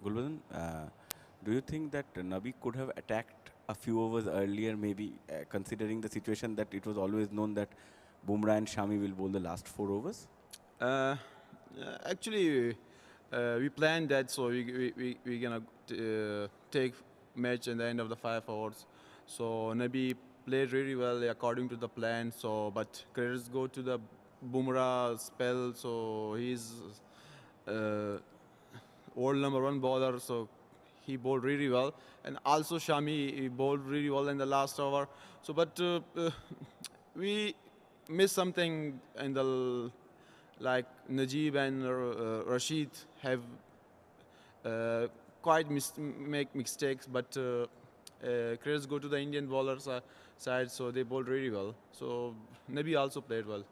Gulbadan, do you think that Nabi could have attacked a few overs earlier, maybe considering the situation that it was always known that Bumrah and Shami will bowl the last 4 overs? Uh, Actually, we planned that, so we gonna take match in the end of the 5 hours. So Nabi played really well according to the plan. So, but credits go to the Bumrah spell. So he's uh, world number one bowler. So he bowled really well, and also Shami he bowled really well in the last over. So, but we missed something in the like Najib and Rashid have uh, quite make mistakes, but credits go to the Indian bowlers side, so they bowled really well. So Nabi also played well.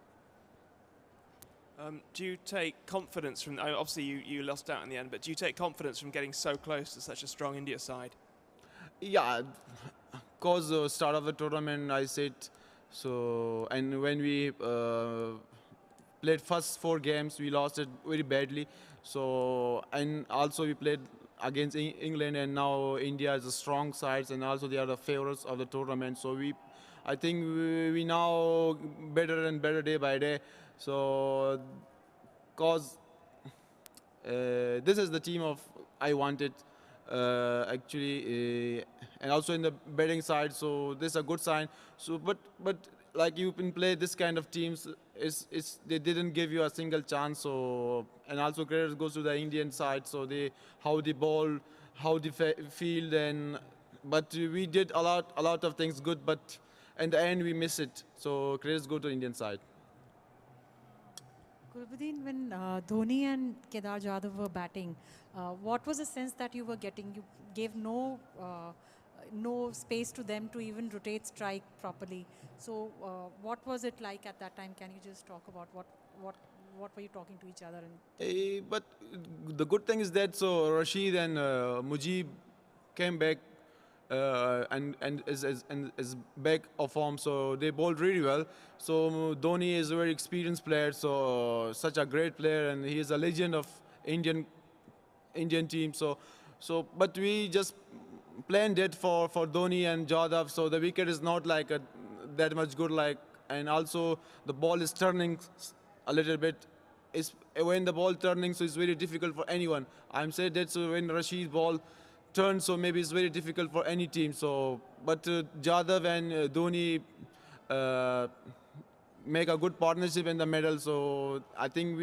Do you take confidence from, obviously you lost out in the end, but do you take confidence from getting so close to such a strong India side? Yeah, cause the start of the tournament I said so, and when we played first 4 games, we lost it very badly. So and also we played against England, and now India is a strong side, and also they are the favorites of the tournament. So I think we now better and better day by day. So, cause this is the team of I wanted actually, and also in the betting side. So this is a good sign. So, but like you can play this kind of teams, is they didn't give you a single chance. So, and also credit goes to the Indian side. So they how they ball, how they field, and but we did a lot of things good. But in the end we miss it. So credits go to Indian side. Gulbuddin, when Dhoni and Kedar Jadhav were batting, what was the sense that you were getting? You gave no space to them to even rotate strike properly. So, what was it like at that time? Can you just talk about what were you talking to each other? But the good thing is that so Rashid and Mujib came back and is back of form. So they bowled really well. So Dhoni is a very experienced player. So such a great player, and he is a legend of Indian team. But we just planned it for Dhoni and Jadhav. So the wicket is not like that much good. And also the ball is turning a little bit. When the ball turning, so it's very difficult for anyone. I'm saying that so when Rashid ball turns, so maybe it's very difficult for any team. So, but Jadhav and Dhoni make a good partnership in the middle. So I think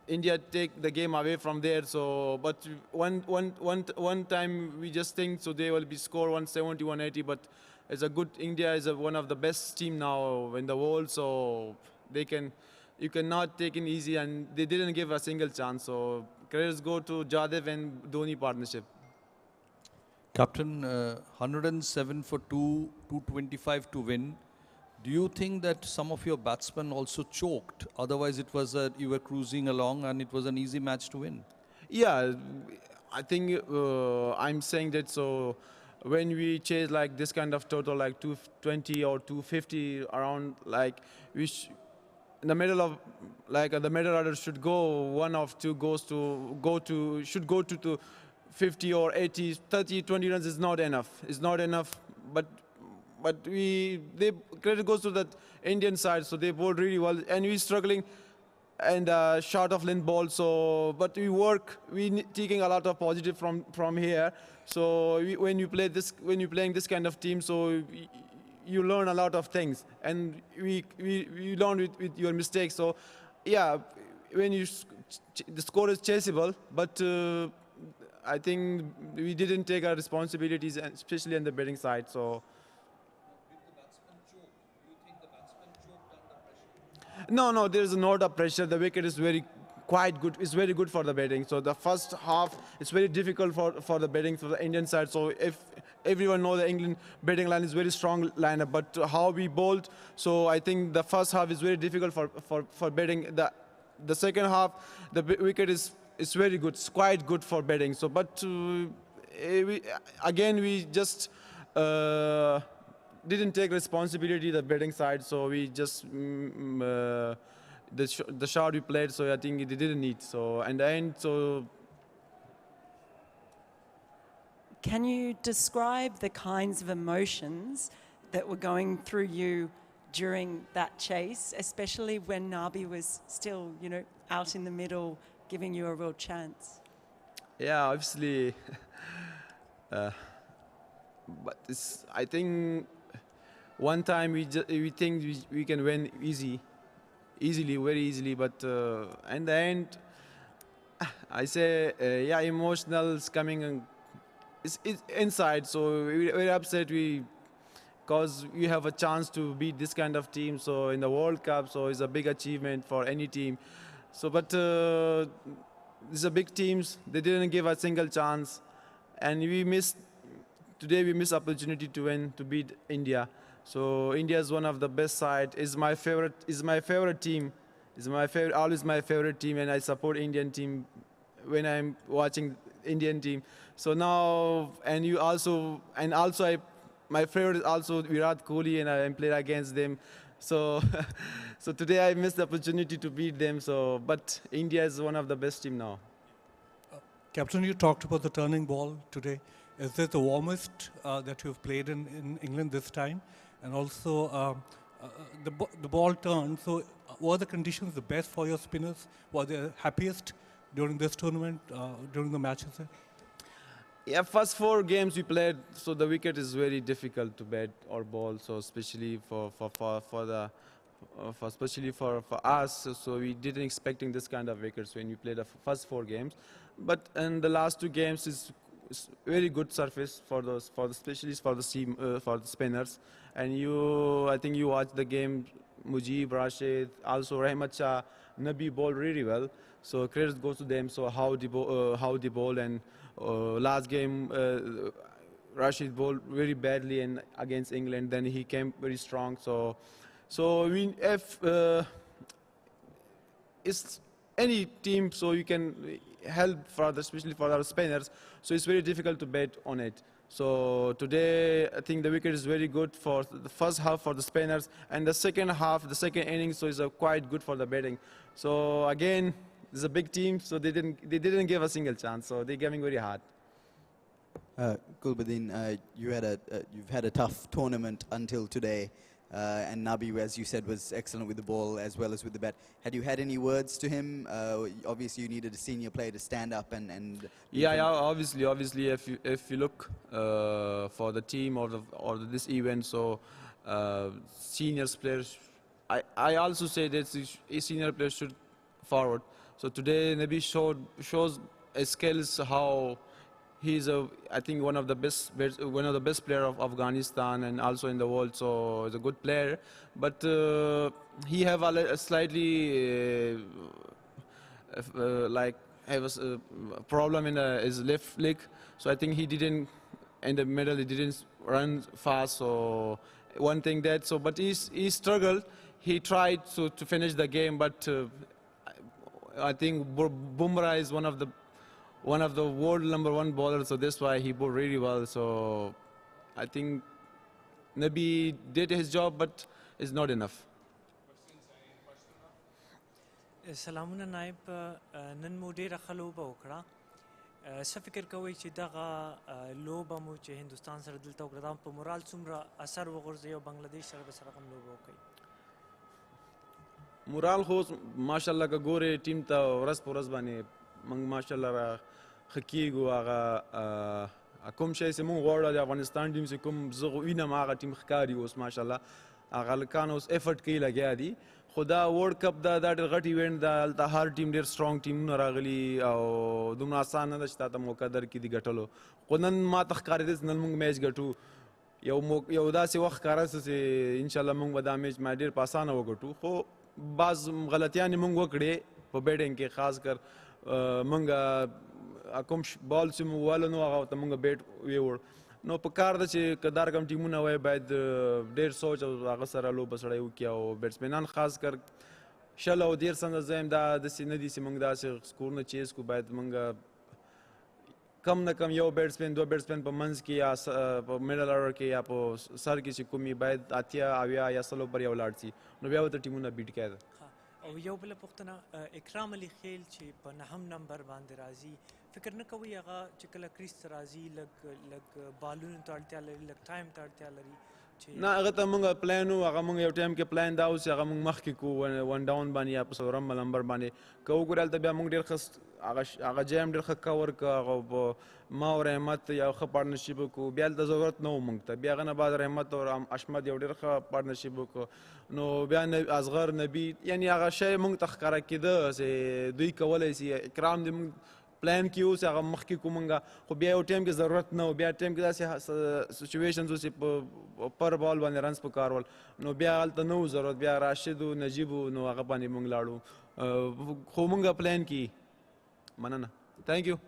India take the game away from there. So, but one time we just think so they will be score 170, 180. But it's a good India is one of the best team now in the world. So you cannot take it easy, and they didn't give a single chance. So credits go to Jadhav and Dhoni partnership. Captain, 107 for 225 to win. Do you think that some of your batsmen also choked? Otherwise, it was you were cruising along and it was an easy match to win. Yeah, I think I'm saying that so when we chase like this kind of total like 220 or 250 around, like in the middle of the middle order should go one of two goes to should go to 50 or 80, 30, 20 runs is not enough. It's not enough, but credit goes to that Indian side, so they bowled really well, and we struggling and short of length ball. So, but we taking a lot of positive from here. So when you playing this kind of team, so you learn a lot of things, and we learn with your mistakes. So, yeah, when the score is chaseable, but. I think we didn't take our responsibilities, especially on the batting side. So. No, there is not a pressure. The wicket is quite good. It's very good for the batting. So the first half it's very difficult for the batting for the Indian side. So if everyone know the England batting line is very strong lineup, but how we bowled. So I think the first half is very difficult for batting. The second half the wicket is very good. It's quite good for batting. So but we just. Didn't take responsibility the batting side, so we just the shot we played. So I think they didn't need. So and the end, so Can you describe the kinds of emotions that were going through you during that chase, especially when Nabi was still, you know, out in the middle, giving you a real chance? Yeah, obviously. But I think one time we think we can win easily, very easily. But in the end, I say, yeah, emotional is coming and it's inside. So we're upset. Because we have a chance to beat this kind of team. So in the World Cup, so it's a big achievement for any team. So, but these are big teams. They didn't give a single chance, and today we missed opportunity to win, to beat India. So India is one of the best side. Is my favorite team. Always my favorite team, and I support Indian team when I'm watching Indian team. So now, my favorite is also Virat Kohli, and I played against them. So, so today I missed the opportunity to beat them. So, but India is one of the best team now. Captain, you talked about the turning ball today. Is this the warmest that you've played in England this time? And also, the ball turned. So, were the conditions the best for your spinners? Were they happiest during this tournament, during the matches? Yeah, first 4 games we played, so the wicket is very difficult to bat or bowl. So especially for us, so we didn't expecting this kind of wickets when we played the first 4 games. But in the last 2 games is very good surface especially for the spinners. And I think you watched the game. Mujib, Rashid, also Rahmat Shah, Nabi bowled really well. So credit goes to them. So how they bowl, and last game Rashid bowled very badly and against England. Then he came very strong. So if it's any team, so you can help especially for our spinners. So it's very difficult to bet on it. So today, I think the wicket is very good for the first half for the spinners, and the second half, the second innings, so is quite good for the batting. So again, it's a big team, so they didn't give a single chance. So they're giving very hard. Gulbuddin, you've had a tough tournament until today, and Nabi, as you said, was excellent with the ball as well as with the bat. Had you had any words to him? Obviously, you needed a senior player to stand up and. Yeah, obviously, if you look for the team or this event, so seniors players, I also say that a senior player should forward. So today, Nabi shows a skills how. He's I think one of the best player of Afghanistan and also in the world. So he's a good player, but he have a slightly have a problem in his left leg. So I think he didn't in the middle. He didn't run fast. So one thing that but he struggled. He tried to finish the game, but I think Bumrah is one of the world #1 bowlers, so that's why he bowled really well. So I think Nabi did his job, but it's not enough. سلامونه نائب نن مو ډیره ښه لوبه وکړه څه فکر کوئ چې دغه لوبه مو چې هندوستان سره دلته وکړه دا په مورال څومره اثر وغورځوي او بنګلادیش سره به سره هم لوبه وکړي مورال خو ماشاءالله که ګورې ټیم ته ورځ په ورځ باندې موږ ماشاءالله را ښه کېږو هغه کوم شی چې موږ غواړو د افغانستان ټیم چې کوم زه وینم هغه ټیم ښکاري اوس ماشاءالله هغه هلکان اوس ایفرټ کوي لګیا دي خو دا ورلډ کپ دا ډېر غټ ایونټ ده هلته هر ټیم ډېر سټرانګ ټیمونه راغلي او دومره اسان نه ده چې تا ته موقع درکړي دي ګټلو خو نن ما ته ښکارېده چې نن موږ میچ ګټو یو داسې وخت ښکاره سو چې انشاءالله موږ به دا میچ ډېر په اسانه وګټو خو بعض غلطیانې موږ وکړې په بیټینګ کې خاص کر موږ کوم بال چې موږ واله نو هغه ته موږ بیټ ویوړ نو په کار ده چې که دا رقم ټیمونه وای باید ډېر سوچ او هغه سره لوبه سړی وکړي او بیټسمینان خاص کر 60 او 10 سنه زه یم دا داسې نه دي چې موږ داسې سکورونه چیز کړو باید موږ کم نه کم یو بیټسمین 2 بیټسمین په منځ کې یا په میډل اورډر کې یا په سر کې چې کوم باید 80 اویا یا 100 پر یو لاړ شي نو بیا ورته ټیمونه بیټ کړي او یو بل پوښتنه اکرام علي خیل چې په نهم نمبر باندې راځي فکر نه کوي هغه چې کله کریس ته راځي لږ بالونو ته اړتیا لري لږ ټایم ته اړتیا لري نه هغه ته مونږ پلان وو هغه مونږ یو ټایم کې پلان دا و چې هغه مونږ مخکې کو ون ډاون باندې یا په څلورم نمبر باندې که وګورې هلته بیا مونږ ډېر ښه هغه جایم ډېر ښه کور کړه هغه ما او رحمت یو ښه پارټنرشپ وکړو بیا هلته ضرورت نه و مونږ ته بیا هغه نه بعد رحمت او اشمت یو ډېر ښه پارټنرشپ وکړو نو بیا اصغر نبي یعنې هغه شی مونږ ته ښکاره کېده چې دوی کولی شي اکرام دې مونږ پلان کې اوس هغه مخکې کوو مونږ خو بیا یو ټایم کې ضرورت نه و بیا ټایم کې داسې سچویشنز و چې په پر بال باندې رنز پکارول نو بیا هلته نه و ضرورت بیا راشد و نجیب و نو هغه باندې مونږ لاړو خو مونږ پلان کې مننه تھینک یو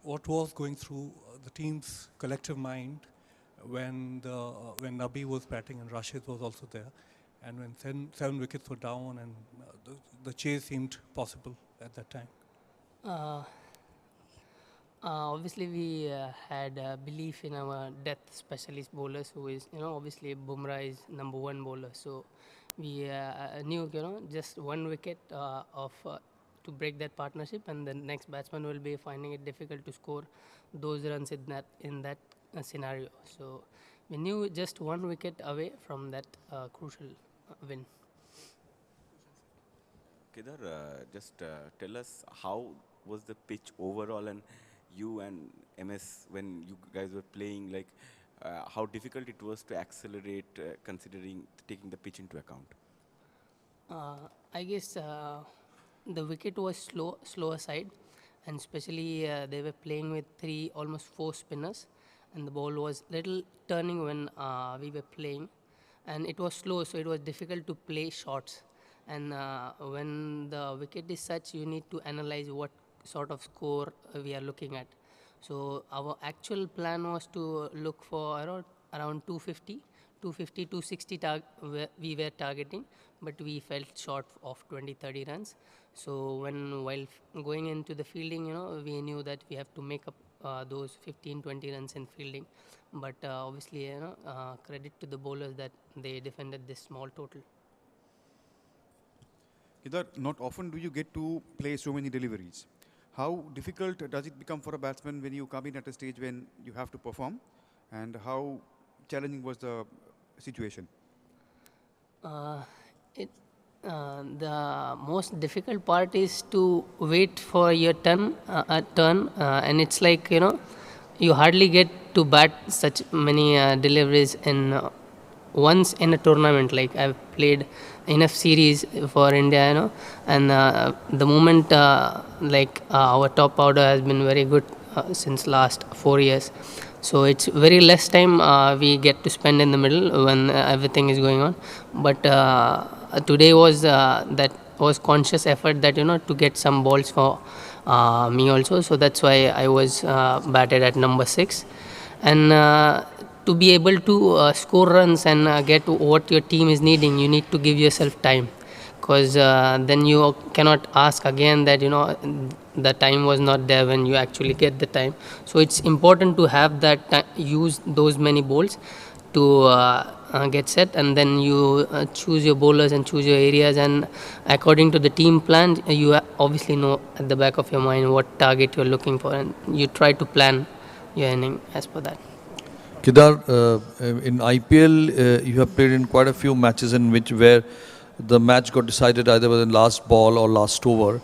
what was going through the team's collective mind when Nabi was batting and Rashid was also there, and when seven wickets were down and the chase seemed possible at that time? Obviously, we had belief in our death specialist bowlers, who is, obviously Bumrah is number one bowler. So we knew, just one wicket to break that partnership, and the next batsman will be finding it difficult to score those runs in that scenario. So we knew just one wicket away from that crucial win. Kedar, just tell us how was the pitch overall, and you and MS, when you guys were playing, like how difficult it was to accelerate, considering taking the pitch into account? I guess the wicket was slower side, and especially they were playing with almost four spinners, and the ball was little turning when we were playing, and it was slow, so it was difficult to play shots. And when the wicket is such, you need to analyze what sort of score we are looking at. So our actual plan was to look for around 250, 260 we were targeting, but we fell short of 20-30 runs. So while going into the fielding, we knew that we have to make up those 15-20 runs in fielding. But obviously, credit to the bowlers that they defended this small total. Kedar, not often do you get to play so many deliveries. How difficult does it become for a batsman when you come in at a stage when you have to perform, and how challenging was the situation? The most difficult part is to wait for your turn, and it's like, you hardly get to bat such many deliveries in once in a tournament. Like, I've played enough series for India, and the moment our top order has been very good since last 4 years. So it's very less time we get to spend in the middle when everything is going on. But today was conscious effort that, to get some balls for me also. So that's why I was batted at number 6. And to be able to score runs and get what your team is needing, you need to give yourself time, because then you cannot ask again that, the time was not there when you actually get the time. So it's important to have that use those many balls to get set, and then you choose your bowlers and choose your areas, and according to the team plan, you obviously know at the back of your mind what target you're looking for, and you try to plan your inning as per that. Kedar, in IPL, you have played in quite a few matches where the match got decided either with the last ball or last over.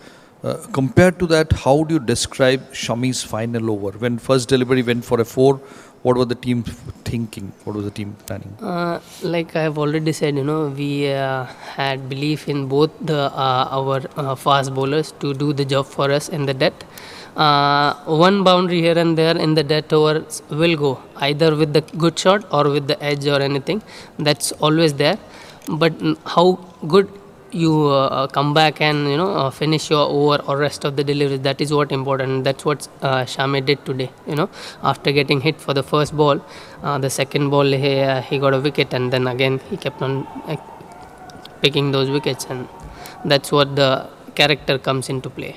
Compared to that, how do you describe Shami's final over? When first delivery went for a 4, what was the team thinking? What was the team planning? Like I have already said, we had belief in both our fast bowlers to do the job for us in the death. One boundary here and there in the death over will go either with the good shot or with the edge or anything. That's always there. But how good you come back and finish your over or rest of the delivery, that is what important. That's what Shami did today. After getting hit for the first ball, the second ball he got a wicket, and then again he kept on picking those wickets, and that's what the character comes into play.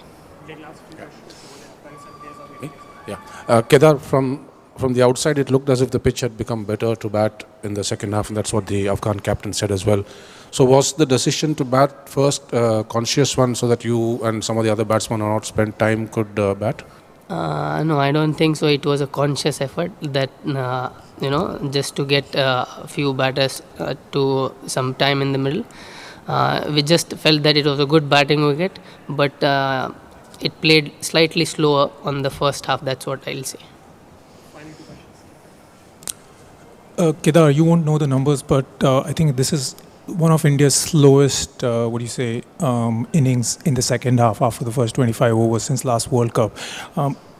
Yeah, Kedar, from the outside, it looked as if the pitch had become better to bat in the second half, and that's what the Afghan captain said as well. So was the decision to bat first conscious one, so that you and some of the other batsmen who not spent time could bat? No, I don't think so. It was a conscious effort that, just to get a few batters to some time in the middle. We just felt that it was a good batting wicket, but it played slightly slower on the first half. That's what I'll say. Kedar, you won't know the numbers, but I think this is one of India's slowest, innings in the second half after the first 25 overs since last World Cup.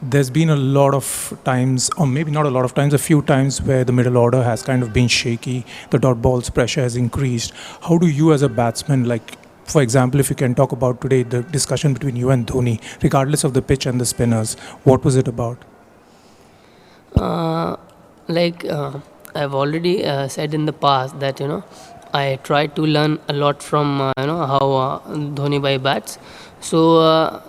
There's been a lot of times, or maybe not a lot of times, a few times where the middle order has kind of been shaky. The dot ball's pressure has increased. How do you as a batsman For example, if you can talk about today the discussion between you and Dhoni, regardless of the pitch and the spinners, what was it about? I've already said in the past that I try to learn a lot from how Dhoni Bhai bats. So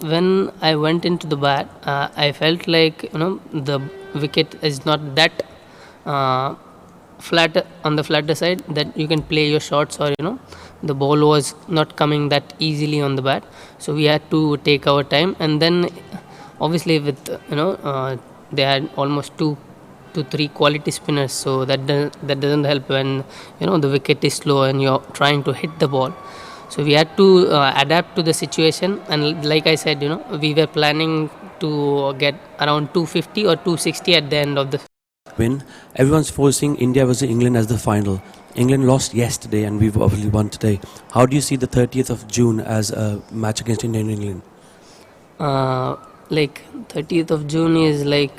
when I went into the bat, I felt like the wicket is not that flat on the flatter side that you can play your shots, or the ball was not coming that easily on the bat. So we had to take our time, and then obviously with they had almost 2 to 3 quality spinners, so that doesn't help when the wicket is slow and you're trying to hit the ball. So we had to adapt to the situation, and like I said, we were planning to get around 250 or 260 at the end of the win. Everyone's forcing India versus England as the final. England lost yesterday and we've obviously won today. How do you see the 30th of June as a match against India and England? 30th of June is like